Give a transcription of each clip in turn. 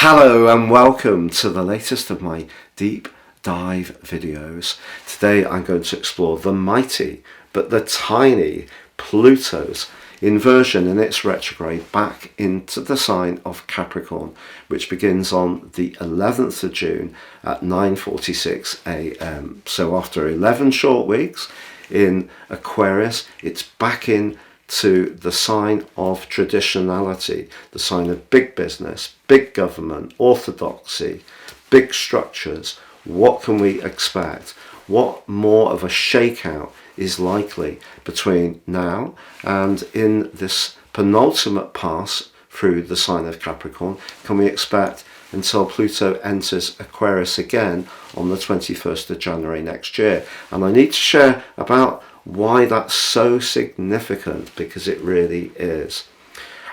Hello and welcome to the latest of my deep dive videos. Today I'm going to explore the mighty but the tiny Pluto's inversion in its retrograde back into the sign of Capricorn, which begins on the 11th of June at 9:46 a.m. So after 11 short weeks in Aquarius, it's back in to the sign of traditionality, the sign of big business, big government, orthodoxy, big structures. What can we expect? What more of a shakeout is likely between now and in this penultimate pass through the sign of Capricorn can we expect until Pluto enters Aquarius again on the 21st of January next year? And I need to share about why that's so significant, because it really is.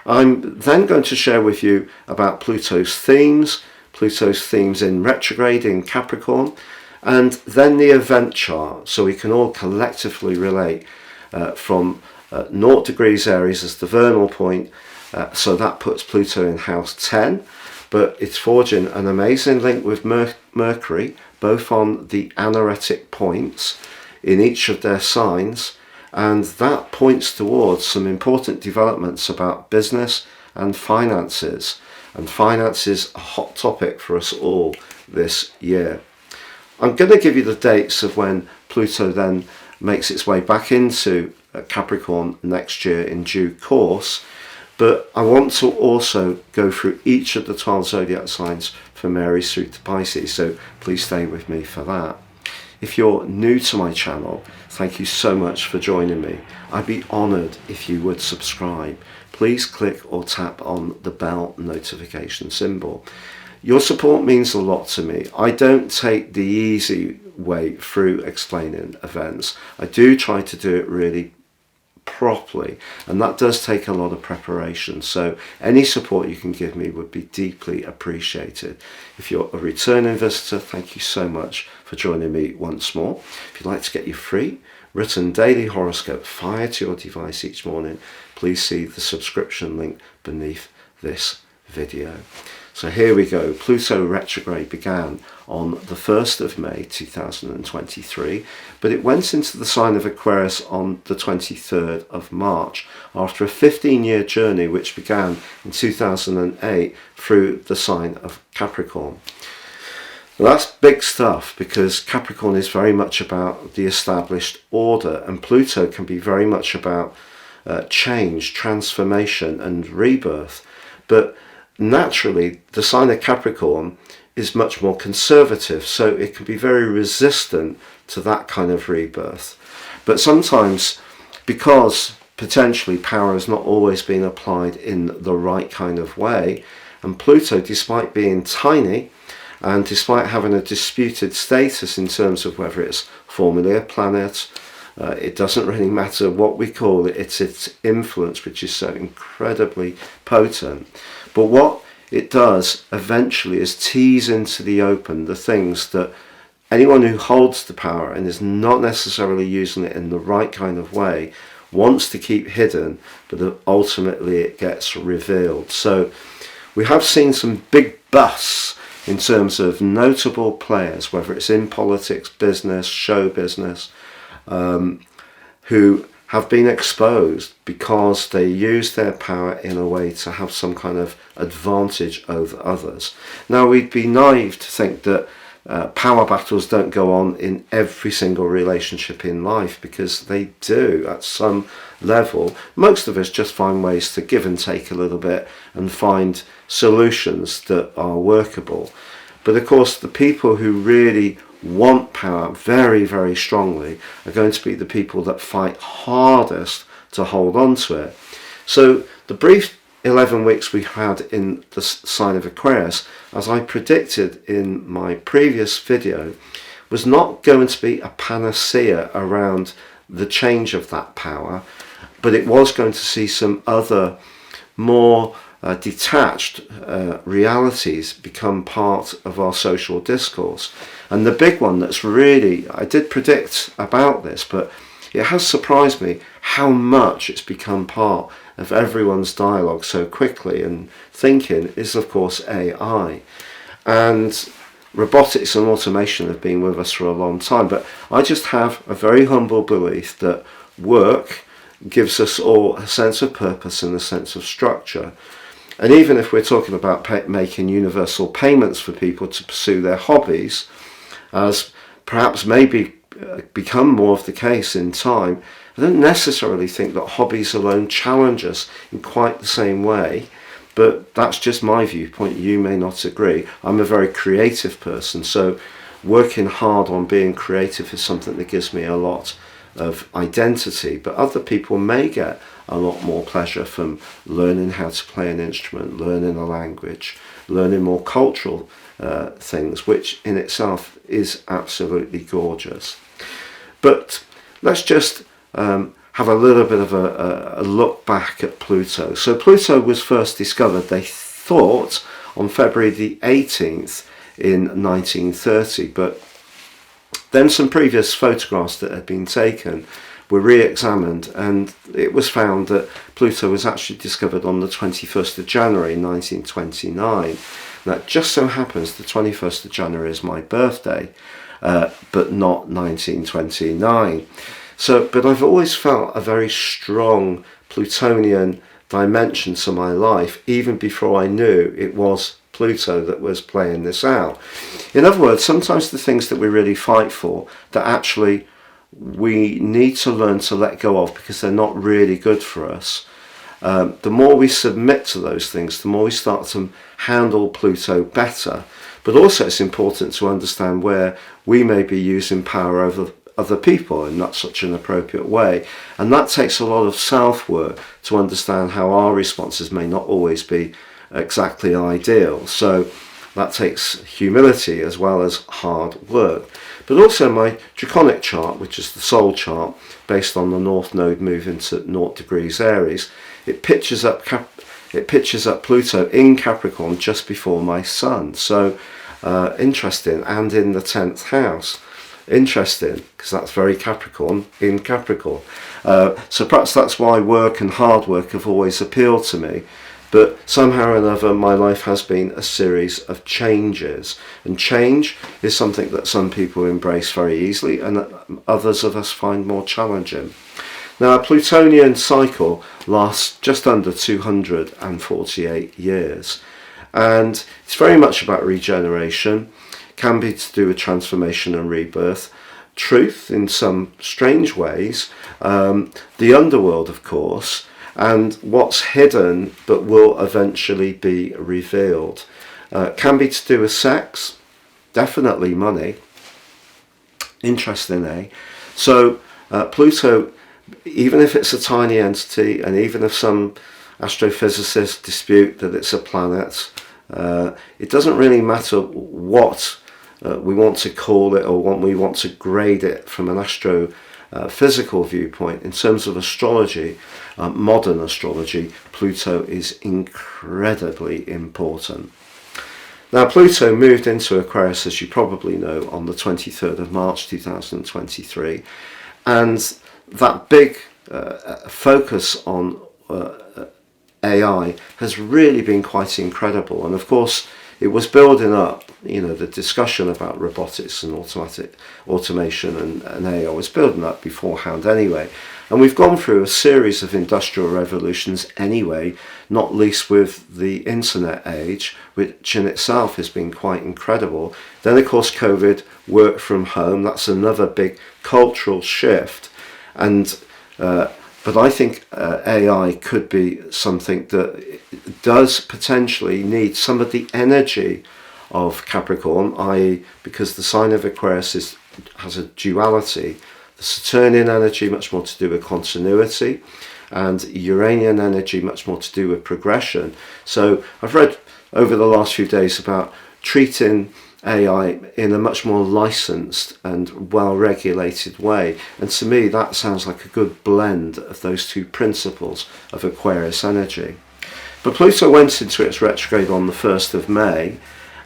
I'm then going to share with you about Pluto's themes in retrograde in Capricorn, and then the event chart, so we can all collectively relate from 0 degrees Aries as the vernal point, so that puts Pluto in house 10, but it's forging an amazing link with Mercury, both on the anaretic points in each of their signs, and that points towards some important developments about business and finances. And finance is a hot topic for us all this year. I'm going to give you the dates of when Pluto then makes its way back into Capricorn next year in due course, but I want to also go through each of the 12 zodiac signs from Aries through to Pisces, so please stay with me for that. If you're new to my channel, thank you so much for joining me. I'd be honoured if you would subscribe. Please click or tap on the bell notification symbol. Your support means a lot to me. I don't take the easy way through explaining events. I do try to do it really properly, and that does take a lot of preparation, so any support you can give me would be deeply appreciated. If you're a returning visitor, thank you so much for joining me once more. If you'd like to get your free written daily horoscope fired to your device each morning, please see the subscription link beneath this video. So here we go. Pluto retrograde began on the 1st of May 2023, but it went into the sign of Aquarius on the 23rd of March after a 15-year journey which began in 2008 through the sign of Capricorn. Well, that's big stuff, because Capricorn is very much about the established order, and Pluto can be very much about change, transformation and rebirth. But naturally, the sign of Capricorn is much more conservative, so it can be very resistant to that kind of rebirth. But sometimes, because potentially power has not always been applied in the right kind of way, and Pluto, despite being tiny and despite having a disputed status in terms of whether it's formally a planet, it doesn't really matter what we call it, it's its influence which is so incredibly potent. But what it does eventually is tease into the open the things that anyone who holds the power and is not necessarily using it in the right kind of way wants to keep hidden, but ultimately it gets revealed. So we have seen some big busts in terms of notable players, whether it's in politics, business, show business, who have been exposed because they use their power in a way to have some kind of advantage over others. Now, we'd be naive to think that power battles don't go on in every single relationship in life, because they do at some level. Most of us just find ways to give and take a little bit and find solutions that are workable. But of course, the people who really want power very, very strongly are going to be the people that fight hardest to hold on to it. So the brief 11 weeks we had in the sign of Aquarius, as I predicted in my previous video, was not going to be a panacea around the change of that power, but it was going to see some other more detached realities become part of our social discourse. And the big one that's really, I did predict about this, but it has surprised me how much it's become part of everyone's dialogue so quickly and thinking is, of course, AI. And robotics and automation have been with us for a long time, but I just have a very humble belief that work gives us all a sense of purpose and a sense of structure. And even if we're talking about making universal payments for people to pursue their hobbies, as perhaps maybe become more of the case in time, I don't necessarily think that hobbies alone challenge us in quite the same way. But that's just my viewpoint. You may not agree. I'm a very creative person, so working hard on being creative is something that gives me a lot of identity. But other people may get a lot more pleasure from learning how to play an instrument, learning a language, learning more cultural things, which in itself is absolutely gorgeous. But let's just have a little bit of a look back at Pluto. So Pluto was first discovered, they thought, on February the 18th in 1930, but then some previous photographs that had been taken were re-examined, and it was found that Pluto was actually discovered on the 21st of January 1929. That just so happens the 21st of January is my birthday, but not 1929. So, but I've always felt a very strong Plutonian dimension to my life, even before I knew it was Pluto that was playing this out. In other words, sometimes the things that we really fight for, that actually we need to learn to let go of because they're not really good for us, the more we submit to those things, the more we start to handle Pluto better. But also it's important to understand where we may be using power over other people in not such an appropriate way, and that takes a lot of self-work to understand how our responses may not always be exactly ideal. So that takes humility as well as hard work. But also my draconic chart, which is the soul chart based on the North Node moving to 0 degrees Aries, it pitches up Pluto in Capricorn just before my Sun. So interesting, and in the 10th house. Interesting, because that's very Capricorn in Capricorn. So perhaps that's why work and hard work have always appealed to me. But somehow or another, my life has been a series of changes. And change is something that some people embrace very easily and that others of us find more challenging. Now, a Plutonian cycle lasts just under 248 years. And it's very much about regeneration. Can be to do with transformation and rebirth, truth in some strange ways, the underworld, of course, and what's hidden but will eventually be revealed. Can be to do with sex, definitely money. Interesting, eh? So Pluto, even if it's a tiny entity, and even if some astrophysicists dispute that it's a planet, it doesn't really matter what we want to call it or what we want to grade it from an astrophysical viewpoint. In terms of astrology, modern astrology, Pluto is incredibly important. Now, Pluto moved into Aquarius, as you probably know, on the 23rd of March 2023, and that big focus on AI has really been quite incredible. And of course, it was building up, the discussion about robotics and automation and AI was building up beforehand anyway. And we've gone through a series of industrial revolutions anyway, not least with the internet age, which in itself has been quite incredible. Then, of course, COVID, work from home, that's another big cultural shift. And but I think AI could be something that does potentially need some of the energy of Capricorn, i.e. because the sign of Aquarius has a duality, the Saturnian energy much more to do with continuity, and Uranian energy much more to do with progression. So I've read over the last few days about treating AI in a much more licensed and well-regulated way, and to me that sounds like a good blend of those two principles of Aquarius energy. But Pluto went into its retrograde on the 1st of May,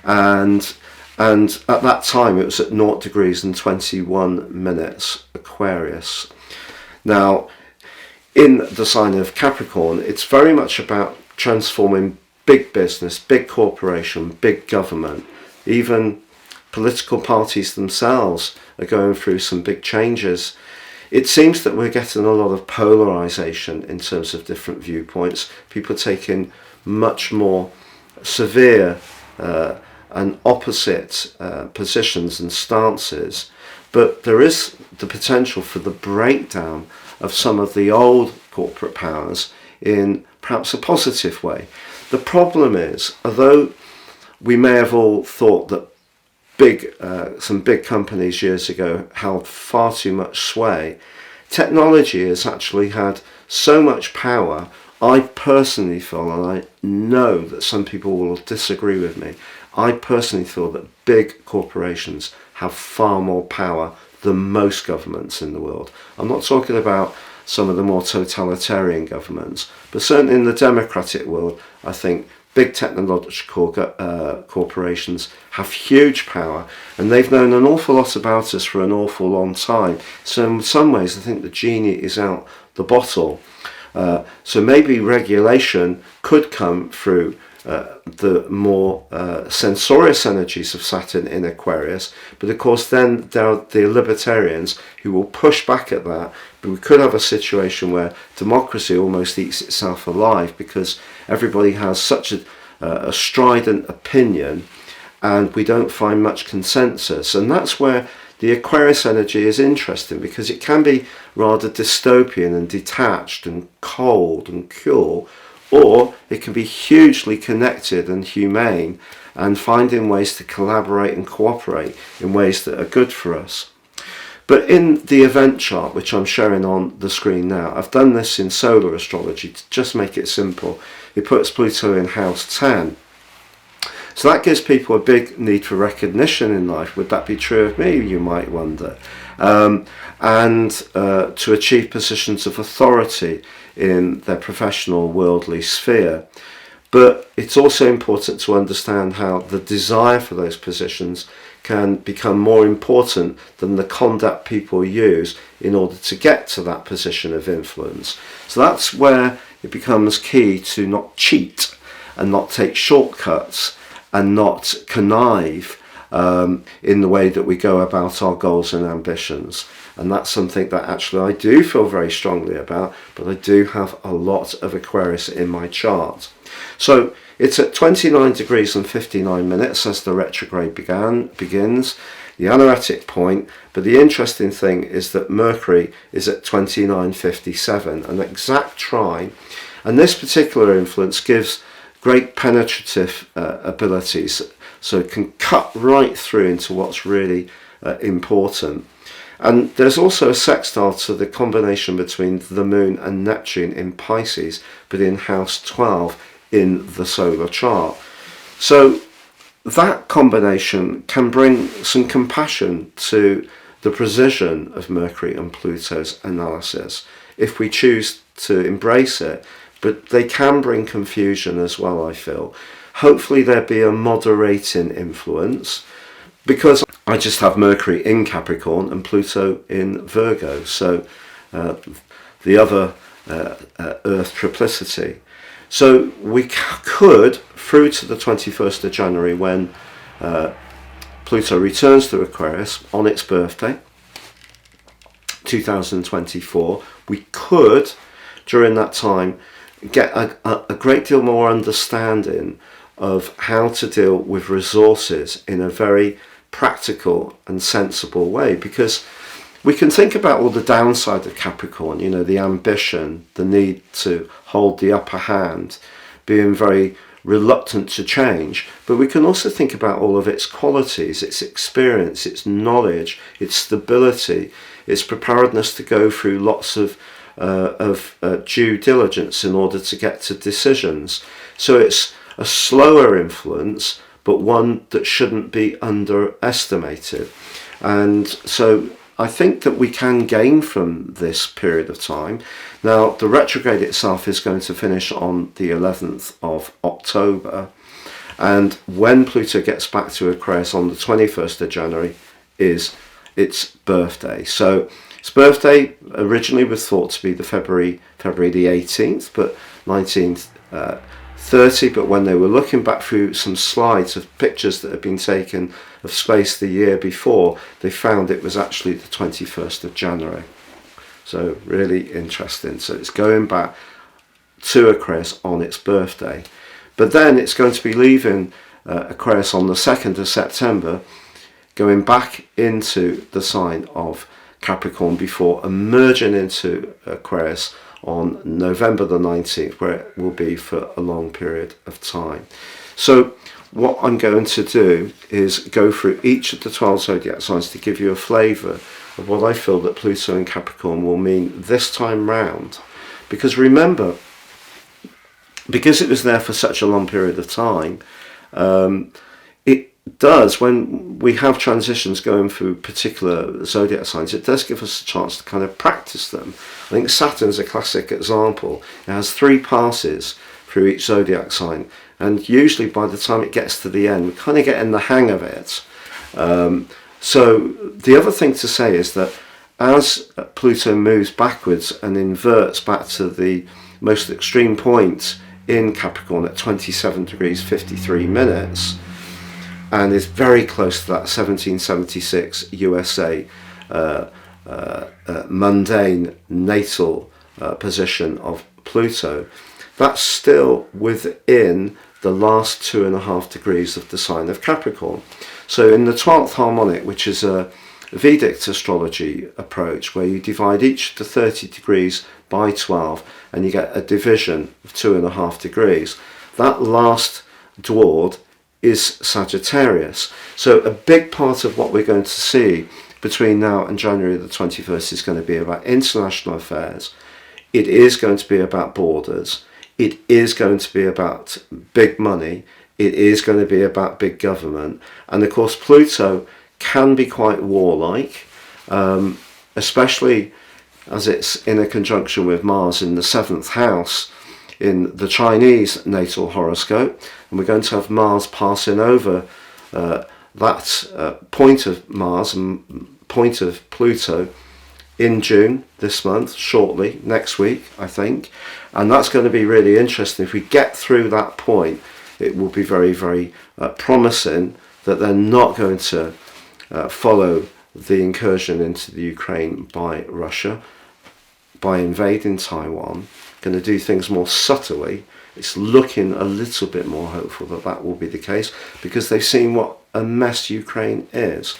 and at that time it was at 0 degrees and 21 minutes Aquarius. Now, in the sign of Capricorn, it's very much about transforming big business, big corporation, big government. Even political parties themselves are going through some big changes. It seems that we're getting a lot of polarization in terms of different viewpoints. People taking much more severe and opposite positions and stances. But there is the potential for the breakdown of some of the old corporate powers in perhaps a positive way. The problem is, although we may have all thought that some big companies years ago held far too much sway, technology has actually had so much power. I personally feel, and I know that some people will disagree with me, I personally feel that big corporations have far more power than most governments in the world. I'm not talking about some of the more totalitarian governments, but certainly in the democratic world, I think big technological corporations have huge power, and they've known an awful lot about us for an awful long time. So in some ways, I think the genie is out the bottle. So maybe regulation could come through the more censorious energies of Saturn in Aquarius, but of course then there are the libertarians who will push back at that. But we could have a situation where democracy almost eats itself alive because everybody has such a strident opinion and we don't find much consensus. And that's where the Aquarius energy is interesting, because it can be rather dystopian and detached and cold and cool, or it can be hugely connected and humane and finding ways to collaborate and cooperate in ways that are good for us. But in the event chart, which I'm showing on the screen now, I've done this in solar astrology to just make it simple. It puts Pluto in house 10. So that gives people a big need for recognition in life. Would that be true of me, you might wonder? And to achieve positions of authority in their professional worldly sphere. But it's also important to understand how the desire for those positions can become more important than the conduct people use in order to get to that position of influence. So that's where it becomes key to not cheat and not take shortcuts and not connive in the way that we go about our goals and ambitions. And that's something that actually I do feel very strongly about, but I do have a lot of Aquarius in my chart. So it's at 29 degrees and 59 minutes as the retrograde begins, the anaretic point. But the interesting thing is that Mercury is at 29:57, an exact trine. And this particular influence gives great penetrative abilities, so it can cut right through into what's really important. And there's also a sextile to the combination between the Moon and Neptune in Pisces, but in house 12 in the solar chart. So that combination can bring some compassion to the precision of Mercury and Pluto's analysis if we choose to embrace it. But they can bring confusion as well, I feel. Hopefully there'll be a moderating influence, because I just have Mercury in Capricorn and Pluto in Virgo, so the other Earth triplicity. So we could, through to the 21st of January, when Pluto returns to Aquarius on its birthday, 2024, we could, during that time, get a great deal more understanding of how to deal with resources in a very practical and sensible way, because we can think about all the downside of Capricorn, you know, the ambition, the need to hold the upper hand, being very reluctant to change, but we can also think about all of its qualities, its experience, its knowledge, its stability, its preparedness to go through lots of due diligence in order to get to decisions. So it's a slower influence, but one that shouldn't be underestimated. And so I think that we can gain from this period of time. Now, the retrograde itself is going to finish on the 11th of October. And when Pluto gets back to Aquarius on the 21st of January is its birthday. So His birthday originally was thought to be the February the 18th, but 1930. But when they were looking back through some slides of pictures that had been taken of space the year before, they found it was actually the 21st of January. So really interesting. So it's going back to Aquarius on its birthday. But then it's going to be leaving Aquarius on the 2nd of September, going back into the sign of Capricorn before emerging into Aquarius on November the 19th, where it will be for a long period of time. So what I'm going to do is go through each of the 12 zodiac signs to give you a flavour of what I feel that Pluto in Capricorn will mean this time round. Because remember, because it was there for such a long period of time, it does, when we have transitions going through particular zodiac signs, it does give us a chance to kind of practice them. I think Saturn's a classic example. It has 3 passes through each zodiac sign, and usually by the time it gets to the end, we kind of get in the hang of it. So the other thing to say is that as Pluto moves backwards and inverts back to the most extreme point in Capricorn at 27 degrees 53 minutes, and is very close to that 1776 USA mundane natal position of Pluto, that's still within the last 2.5 degrees of the sign of Capricorn. So in the 12th harmonic, which is a Vedic astrology approach where you divide each of the 30 degrees by 12 and you get a division of 2.5 degrees, that last dward is Sagittarius. So a big part of what we're going to see between now and January the 21st is going to be about international affairs. It is going to be about borders. It is going to be about big money. It is going to be about big government. And of course, Pluto can be quite warlike, especially as it's in a conjunction with Mars in the 7th house in the Chinese natal horoscope. And we're going to have Mars passing over that point of Mars and point of Pluto in June this month, shortly, next week, I think. And that's going to be really interesting. If we get through that point, it will be very, very promising that they're not going to follow the incursion into the Ukraine by Russia, by invading Taiwan, going to do things more subtly. It's looking a little bit more hopeful that that will be the case because they've seen what a mess Ukraine is.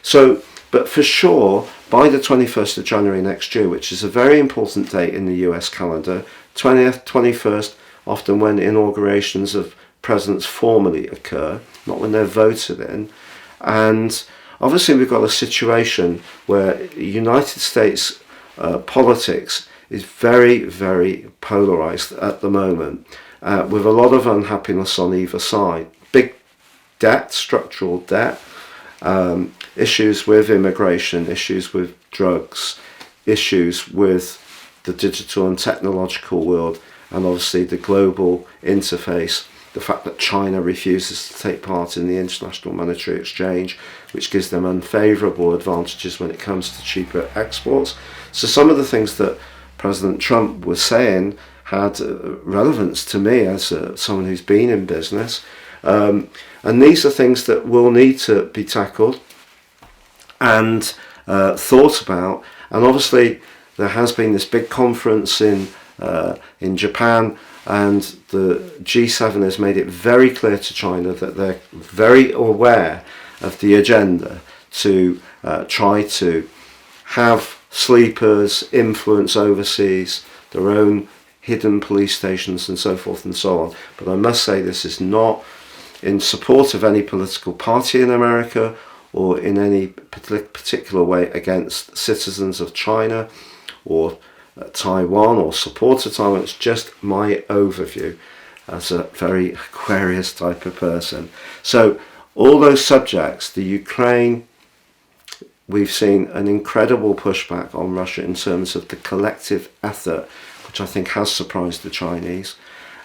So, but for sure, by the 21st of January next year, which is a very important date in the US calendar, 20th, 21st, often when inaugurations of presidents formally occur, not when they're voted in. And obviously we've got a situation where United States politics is very, very polarized at the moment, with a lot of unhappiness on either side. Big debt, structural debt, issues with immigration, issues with drugs, issues with the digital and technological world, and obviously the global interface. The fact that China refuses to take part in the International Monetary Exchange, which gives them unfavourable advantages when it comes to cheaper exports. So some of the things that President Trump was saying had relevance to me as someone who's been in business. And these are things that will need to be tackled and thought about. And obviously there has been this big conference in Japan, and the G7 has made it very clear to China that they're very aware of the agenda to try to have sleepers, influence overseas, their own hidden police stations and so forth and so on. But I must say this is not in support of any political party in America or in any particular way against citizens of China or Taiwan or support of Taiwan. It's just my overview as a very Aquarius type of person. So all those subjects, the Ukraine, we've seen an incredible pushback on Russia in terms of the collective effort, which I think has surprised the Chinese.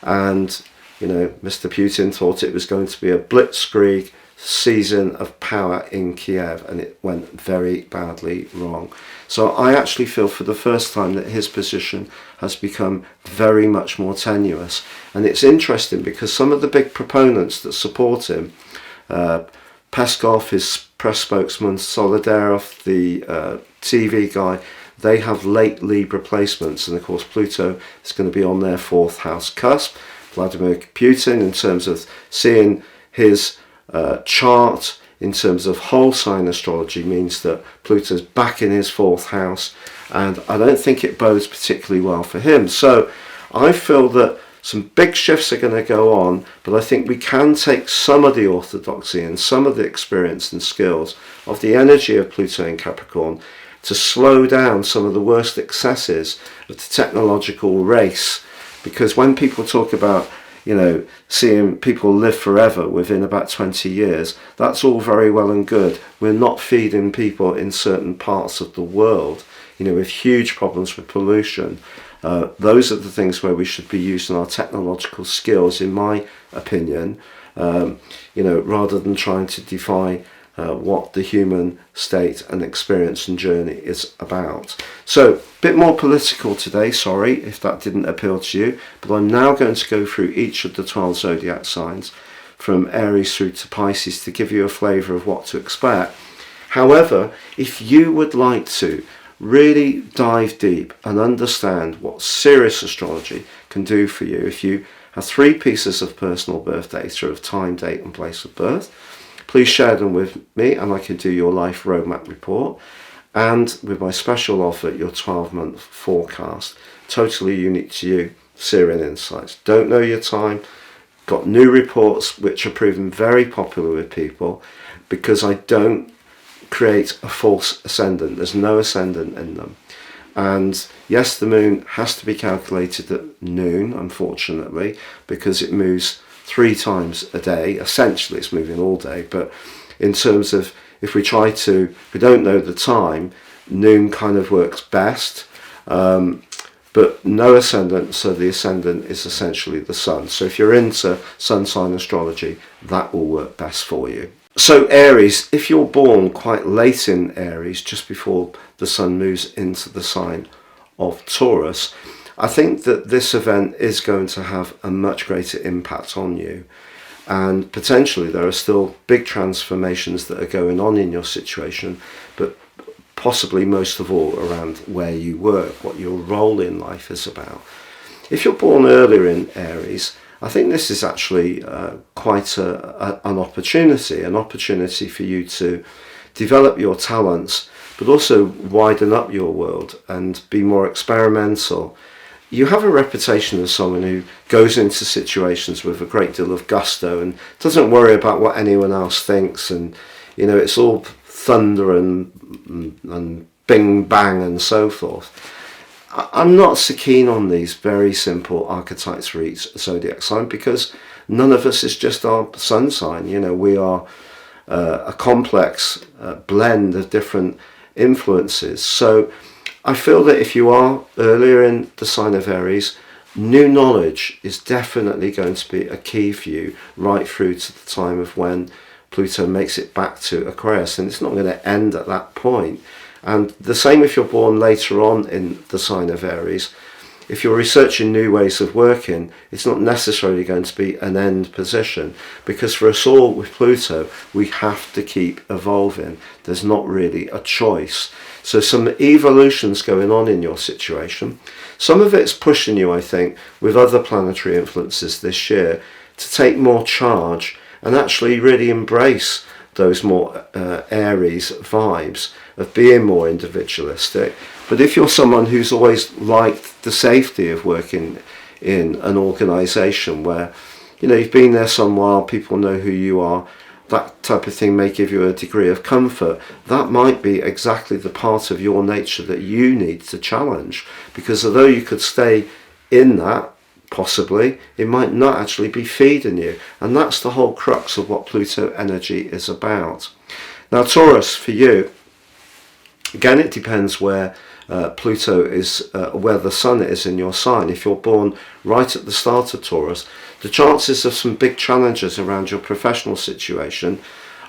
And, you know, Mr. Putin thought it was going to be a blitzkrieg season of power in Kiev, and it went very badly wrong. So I actually feel for the first time that his position has become very much more tenuous. And it's interesting because some of the big proponents that support him, Peskov, his press spokesman, Solidarov, the TV guy, they have late Libra placements, and of course Pluto is going to be on their 4th house cusp. Vladimir Putin, in terms of seeing his chart in terms of whole sign astrology, means that Pluto's back in his 4th house, and I don't think it bodes particularly well for him. So I feel that some big shifts are going to go on, but I think we can take some of the orthodoxy and some of the experience and skills of the energy of Pluto in Capricorn to slow down some of the worst excesses of the technological race. Because when people talk about, you know, seeing people live forever within about 20 years, that's all very well and good. We're not feeding people in certain parts of the world, you know, with huge problems with pollution. Those are the things where we should be using our technological skills, in my opinion, you know, rather than trying to defy what the human state and experience and journey is about. So, a bit more political today, sorry if that didn't appeal to you, but I'm now going to go through each of the 12 zodiac signs, from Aries through to Pisces, to give you a flavour of what to expect. However, if you would like to really dive deep and understand what serious astrology can do for you, if you have 3 pieces of personal birth data of time, date and place of birth, please share them with me and I can do your life roadmap report, and with my special offer, your 12-month forecast, totally unique to you, Syrian insights. Don't know your time, got new reports which are proven very popular with people because I don't create a false ascendant. There's no ascendant in them. And yes, the moon has to be calculated at noon, unfortunately, because it moves 3 times a day. Essentially it's moving all day, but in terms of if we don't know the time, noon kind of works best, but no ascendant, so the ascendant is essentially the sun. So if you're into sun sign astrology, that will work best for you. So Aries, if you're born quite late in Aries, just before the sun moves into the sign of Taurus, I think that this event is going to have a much greater impact on you, and potentially there are still big transformations that are going on in your situation, but possibly most of all around where you work, what your role in life is about. If you're born earlier in Aries, I think this is actually quite an opportunity for you to develop your talents, but also widen up your world and be more experimental. You have a reputation as someone who goes into situations with a great deal of gusto and doesn't worry about what anyone else thinks, and you know, it's all thunder and bing bang and so forth. I'm not so keen on these very simple archetypes for each zodiac sign, because none of us is just our sun sign. You know, we are a complex blend of different influences. So I feel that if you are earlier in the sign of Aries, new knowledge is definitely going to be a key for you right through to the time of when Pluto makes it back to Aquarius, and it's not going to end at that point. And the same if you're born later on in the sign of Aries. If you're researching new ways of working, it's not necessarily going to be an end position, because for us all with Pluto, we have to keep evolving. There's not really a choice. So some evolution's going on in your situation. Some of it's pushing you, I think, with other planetary influences this year to take more charge and actually really embrace those more Aries vibes of being more individualistic. But if you're someone who's always liked the safety of working in an organisation where, you know, you've been there some while, people know who you are, that type of thing may give you a degree of comfort. That might be exactly the part of your nature that you need to challenge, because although you could stay in that, possibly, it might not actually be feeding you. And that's the whole crux of what Pluto energy is about. Now Taurus, for you, again, it depends where Pluto is, where the sun is in your sign. If you're born right at the start of Taurus, the chances of some big challenges around your professional situation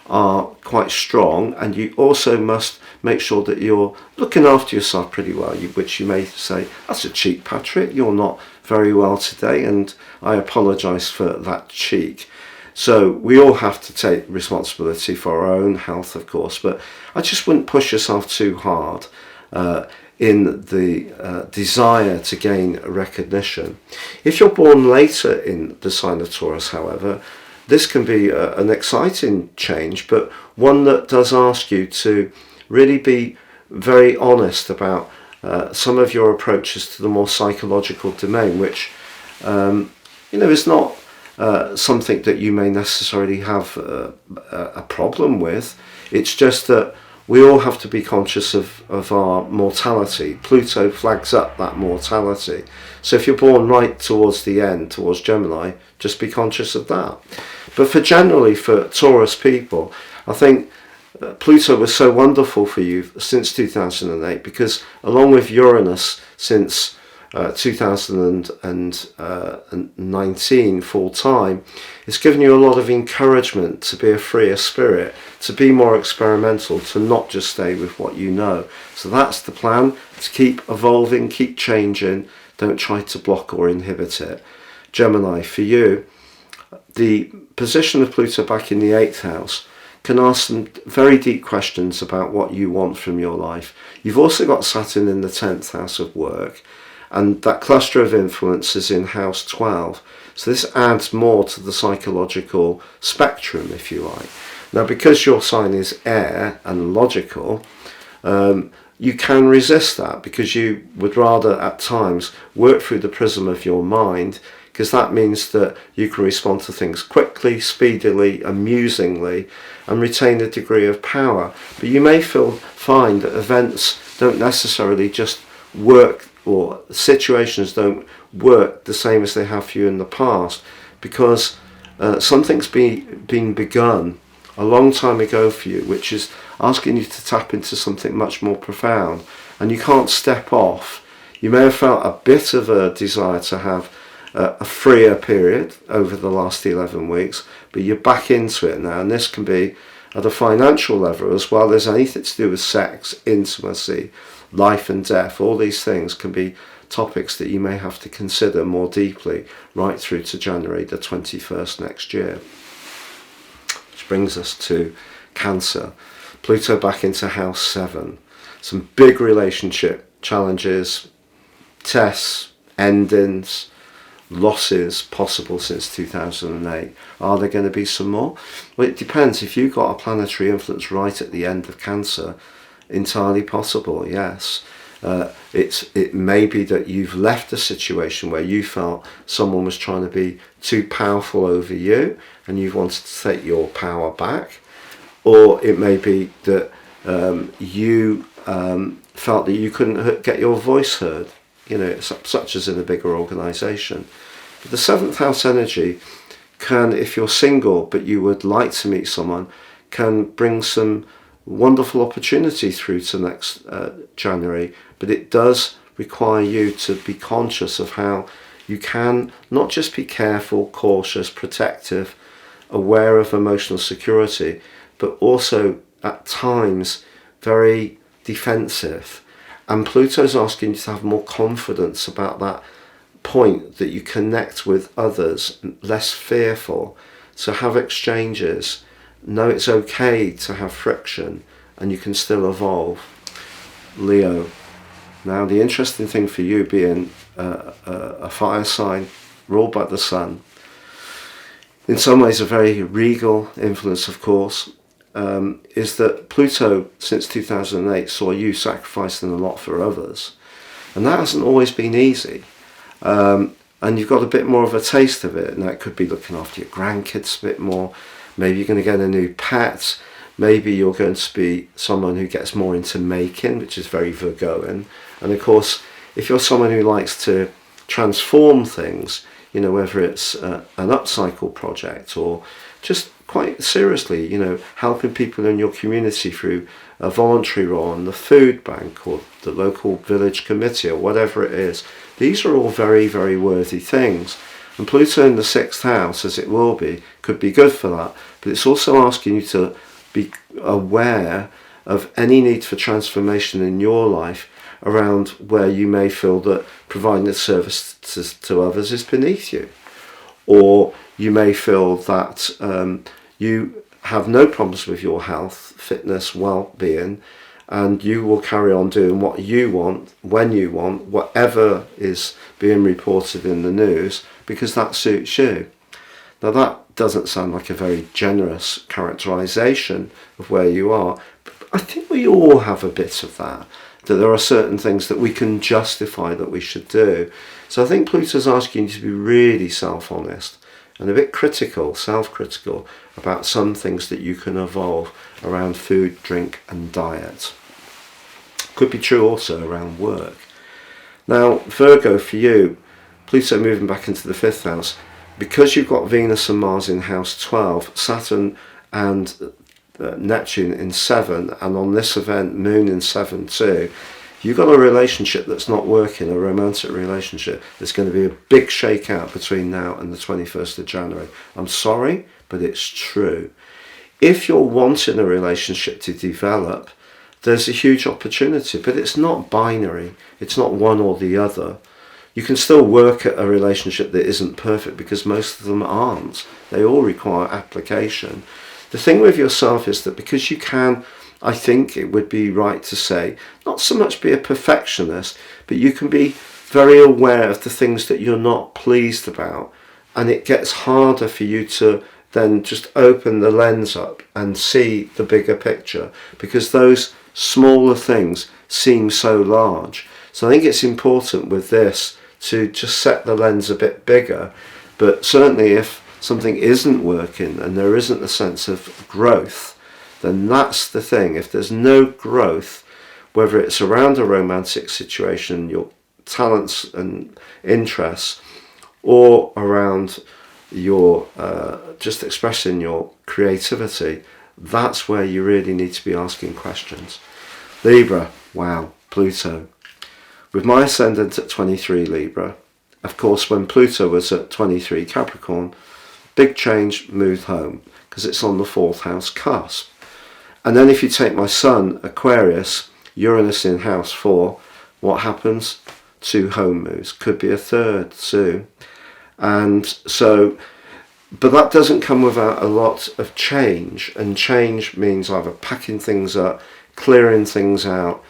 are quite strong, and you also must make sure that you're looking after yourself pretty well, which you may say, that's a cheek, Patrick, you're not very well today, and I apologise for that cheek. So we all have to take responsibility for our own health, of course, but I just wouldn't push yourself too hard in the desire to gain recognition. If you're born later in the sign of Taurus, however, this can be an exciting change, but one that does ask you to really be very honest about some of your approaches to the more psychological domain, which is not something that you may necessarily have a problem with. It's just that we all have to be conscious of our mortality. Pluto flags up that mortality. So if you're born right towards the end, towards Gemini, just be conscious of that. But for Taurus people, I think Pluto was so wonderful for you since 2008, because along with Uranus since 2019 full time, it's given you a lot of encouragement to be a freer spirit, to be more experimental, to not just stay with what you know. So that's the plan, to keep evolving, keep changing, don't try to block or inhibit it. Gemini, for you, the position of Pluto back in the 8th house can ask some very deep questions about what you want from your life. You've also got Saturn in the 10th house of work, and that cluster of influence is in house 12. So this adds more to the psychological spectrum, if you like. Now, because your sign is air and logical, you can resist that, because you would rather at times work through the prism of your mind, because that means that you can respond to things quickly, speedily, amusingly, and retain a degree of power. But you may find that events don't necessarily just work, or situations don't work the same as they have for you in the past, because something's been begun a long time ago for you, which is asking you to tap into something much more profound, and you can't step off. You may have felt a bit of a desire to have a freer period over the last 11 weeks, but you're back into it now, and this can be at a financial level as well as anything to do with sex, intimacy, life and death. All these things can be topics that you may have to consider more deeply right through to January the 21st next year. Which brings us to Cancer. Pluto back into house 7. Some big relationship challenges, tests, endings, losses possible since 2008. Are there going to be some more? Well, it depends. If you've got a planetary influence right at the end of Cancer, entirely possible, yes. It may be that you've left a situation where you felt someone was trying to be too powerful over you and you've wanted to take your power back, or it may be that you felt that you couldn't get your voice heard, such as in a bigger organisation. But the 7th house energy can, if you're single but you would like to meet someone, can bring some wonderful opportunity through to next January, but it does require you to be conscious of how you can not just be careful, cautious, protective, aware of emotional security, but also at times very defensive. And Pluto's asking you to have more confidence about that point, that you connect with others, less fearful. So have exchanges. Know it's okay to have friction, and you can still evolve. Leo. Now, the interesting thing for you, being a fire sign ruled by the sun, in some ways a very regal influence, of course, is that Pluto, since 2008, saw you sacrificing a lot for others. And that hasn't always been easy. And you've got a bit more of a taste of it. Now, it could be looking after your grandkids a bit more. Maybe you're going to get a new pet. Maybe you're going to be someone who gets more into making, which is very Virgoan. And of course, if you're someone who likes to transform things, whether it's an upcycle project or just quite seriously, helping people in your community through a voluntary role on the food bank or the local village committee or whatever it is, these are all very, very worthy things. And Pluto in the 6th house, as it will be, could be good for that. But it's also asking you to be aware of any need for transformation in your life around where you may feel that providing a service to others is beneath you. Or you may feel that you have no problems with your health, fitness, well-being, and you will carry on doing what you want, when you want, whatever is being reported in the news, because that suits you. Now that doesn't sound like a very generous characterization of where you are, but I think we all have a bit of that there are certain things that we can justify that we should do. So I think Pluto's asking you to be really self-honest and a bit critical, self-critical, about some things that you can evolve around food, drink and diet. Could be true also around work. Now, Virgo, for you, Pluto moving back into the 5th house, because you've got Venus and Mars in house 12, Saturn and Neptune in 7, and on this event Moon in 7 too, you've got a relationship that's not working, a romantic relationship. There's going to be a big shakeout between now and the 21st of January. I'm sorry, but it's true. If you're wanting a relationship to develop, there's a huge opportunity, but it's not binary. It's not one or the other. You can still work at a relationship that isn't perfect, because most of them aren't. They all require application. The thing with yourself is that because you can, I think it would be right to say, not so much be a perfectionist, but you can be very aware of the things that you're not pleased about. And it gets harder for you to then just open the lens up and see the bigger picture, because those smaller things seem so large. So I think it's important with this to just set the lens a bit bigger. But certainly if something isn't working and there isn't a sense of growth, then that's the thing. If there's no growth, whether it's around a romantic situation, your talents and interests, or around your just expressing your creativity, that's where you really need to be asking questions. Libra, wow, Pluto. With my ascendant at 23 Libra, of course when Pluto was at 23 Capricorn, big change, moved home, because it's on the 4th house cusp. And then if you take my sun, Aquarius, Uranus in house 4, what happens? 2 home moves, could be a third soon. And so, but that doesn't come without a lot of change, and change means either packing things up, clearing things out,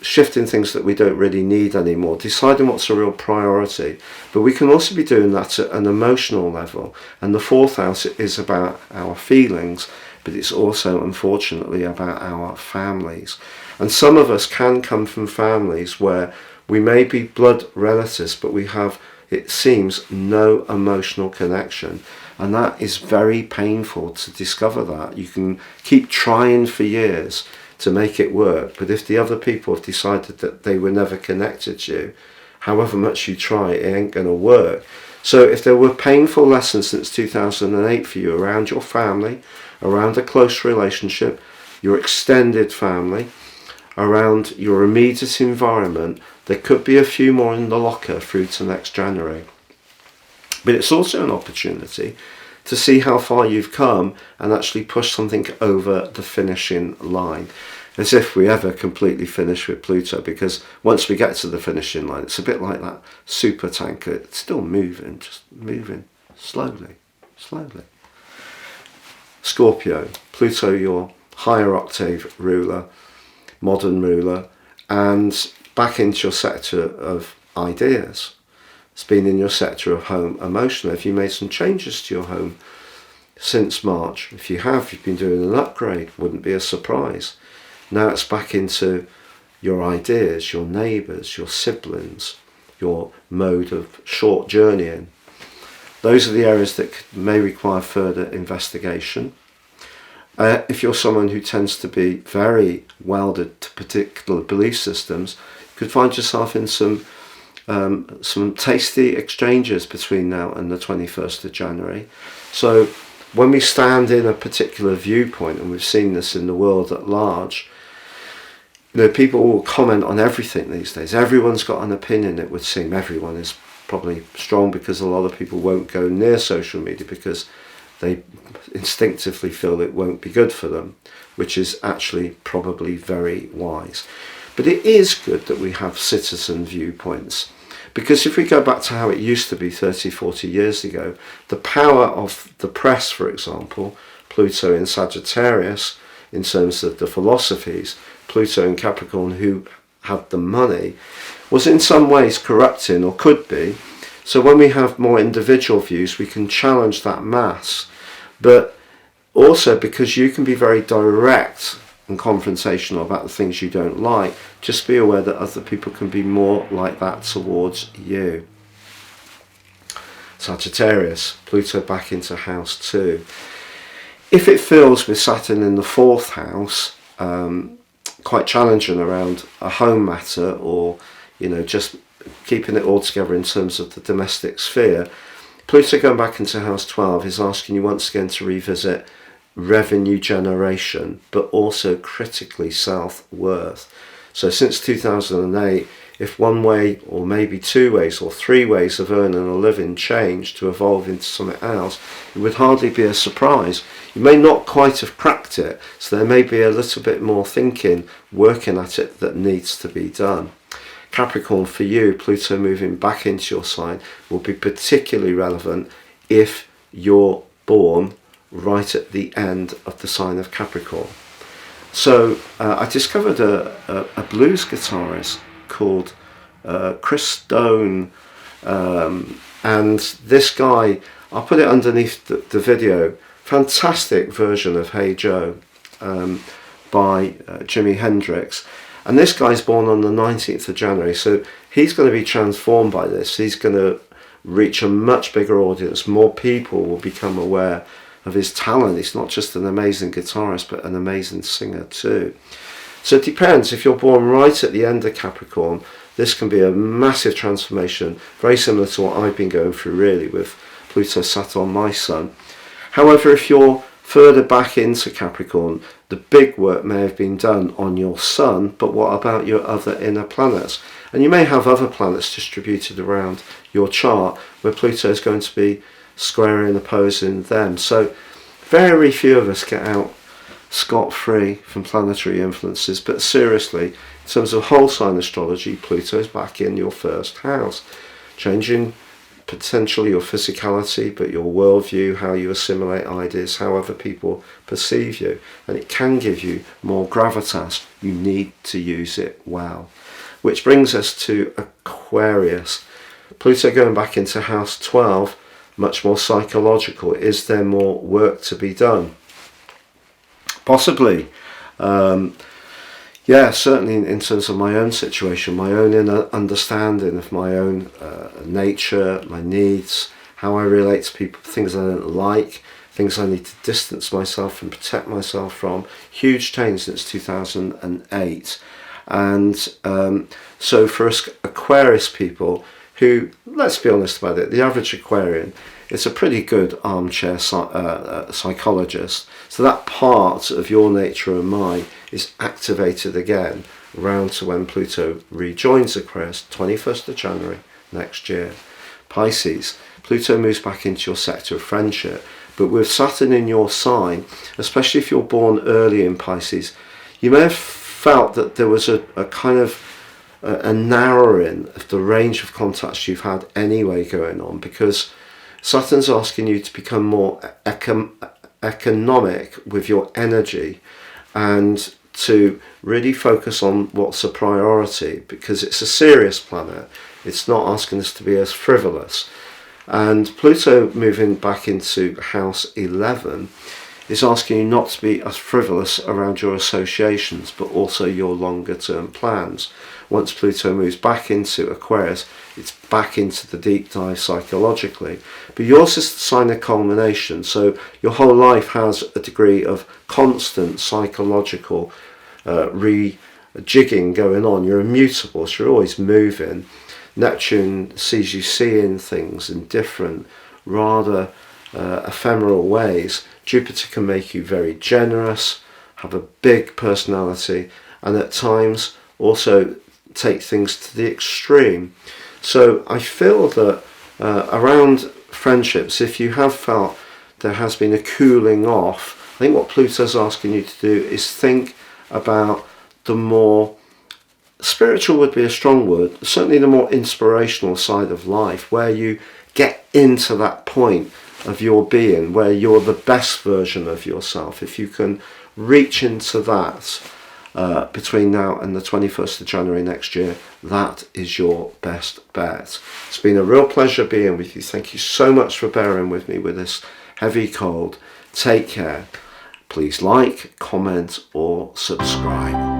shifting things that we don't really need anymore, deciding what's a real priority. But we can also be doing that at an emotional level, and the 4th house is about our feelings, but it's also unfortunately about our families. And some of us can come from families where we may be blood relatives, but we have, it seems, no emotional connection, and that is very painful to discover. That you can keep trying for years to make it work, but if the other people have decided that they were never connected to you, however much you try, it ain't going to work. So if there were painful lessons since 2008 for you around your family, around a close relationship, your extended family, around your immediate environment, there could be a few more in the locker through to next January. But it's also an opportunity to see how far you've come and actually push something over the finishing line. As if we ever completely finish with Pluto, because once we get to the finishing line, it's a bit like that super tanker. It's still moving, just moving slowly. Scorpio, Pluto, your higher octave ruler, modern ruler, and back into your sector of ideas. It's been in your sector of home emotional. If you made some changes to your home since March, if you have, you've been doing an upgrade, wouldn't be a surprise. Now it's back into your ideas, your neighbours, your siblings, your mode of short journeying. Those are the areas that may require further investigation. If you're someone who tends to be very welded to particular belief systems, you could find yourself in some tasty exchanges between now and the 21st of January. So when we stand in a particular viewpoint, and we've seen this in the world at large, people will comment on everything these days. Everyone's got an opinion, it would seem. Everyone is probably strong, because a lot of people won't go near social media because they instinctively feel it won't be good for them, which is actually probably very wise. But it is good that we have citizen viewpoints, because if we go back to how it used to be 30, 40 years ago, the power of the press, for example, Pluto in Sagittarius, in terms of the philosophies, Pluto in Capricorn, who had the money, was in some ways corrupting, or could be. So when we have more individual views, we can challenge that mass. But also, because you can be very direct and confrontational about the things you don't like, just be aware that other people can be more like that towards you. Sagittarius, Pluto back into house 2. If it feels with Saturn in the 4th house, quite challenging around a home matter, or just keeping it all together in terms of the domestic sphere, Pluto going back into house 12 is asking you once again to revisit revenue generation, but also critically self-worth. So since 2008, if one way, or maybe 2 ways, or 3 ways of earning a living changed to evolve into something else, it would hardly be a surprise. You may not quite have cracked it, so there may be a little bit more thinking, working at it, that needs to be done. Capricorn, for you, Pluto moving back into your sign will be particularly relevant if you're born right at the end of the sign of Capricorn. So I discovered a blues guitarist called Chris Stone, and this guy, I'll put it underneath the video, fantastic version of Hey Joe by Jimi Hendrix. And this guy's born on the 19th of January, so he's going to be transformed by this. He's going to reach a much bigger audience. More people will become aware of his talent. He's not just an amazing guitarist, but an amazing singer too. So it depends. If you're born right at the end of Capricorn, this can be a massive transformation, very similar to what I've been going through really with Pluto sat on my sun. However, if you're further back into Capricorn, the big work may have been done on your sun, but what about your other inner planets? And you may have other planets distributed around your chart where Pluto is going to be squaring, opposing them. So very few of us get out scot-free from planetary influences, but seriously, in terms of whole sign astrology, Pluto is back in your 1st house, changing potentially your physicality, but your worldview, how you assimilate ideas, how other people perceive you, and it can give you more gravitas. You need to use it well. Which brings us to Aquarius. Pluto going back into house 12, much more psychological. Is there more work to be done? Possibly. Yeah, certainly in terms of my own situation, my own inner understanding of my own nature, my needs, how I relate to people, things I don't like, things I need to distance myself and protect myself from. Huge change since 2008. And so for us Aquarius people who, let's be honest about it, the average Aquarian is a pretty good armchair psychologist. So that part of your nature and mine is activated again round to when Pluto rejoins Aquarius, 21st of January next year. Pisces, Pluto moves back into your sector of friendship, but with Saturn in your sign, especially if you're born early in Pisces, you may have felt that there was a kind of a narrowing of the range of contacts you've had anyway going on, because Saturn's asking you to become more economic with your energy and to really focus on what's a priority, because it's a serious planet. It's not asking us to be as frivolous. And Pluto moving back into house 11 is asking you not to be as frivolous around your associations, but also your longer term plans. Once Pluto moves back into Aquarius, it's back into the deep dive psychologically. But yours is the sign of culmination, so your whole life has a degree of constant psychological rejigging going on. You're immutable, so you're always moving. Neptune sees you seeing things in different, rather ephemeral ways. Jupiter can make you very generous, have a big personality, and at times also take things to the extreme. So I feel that around friendships, if you have felt there has been a cooling off. I think what Pluto's asking you to do is think about the more spiritual, would be a strong word, certainly the more inspirational side of life, where you get into that point of your being where you're the best version of yourself. If you can reach into that between now and the 21st of January next year, that is your best bet. It's been a real pleasure being with you. Thank you so much for bearing with me with this heavy cold. Take care. Please like, comment or subscribe.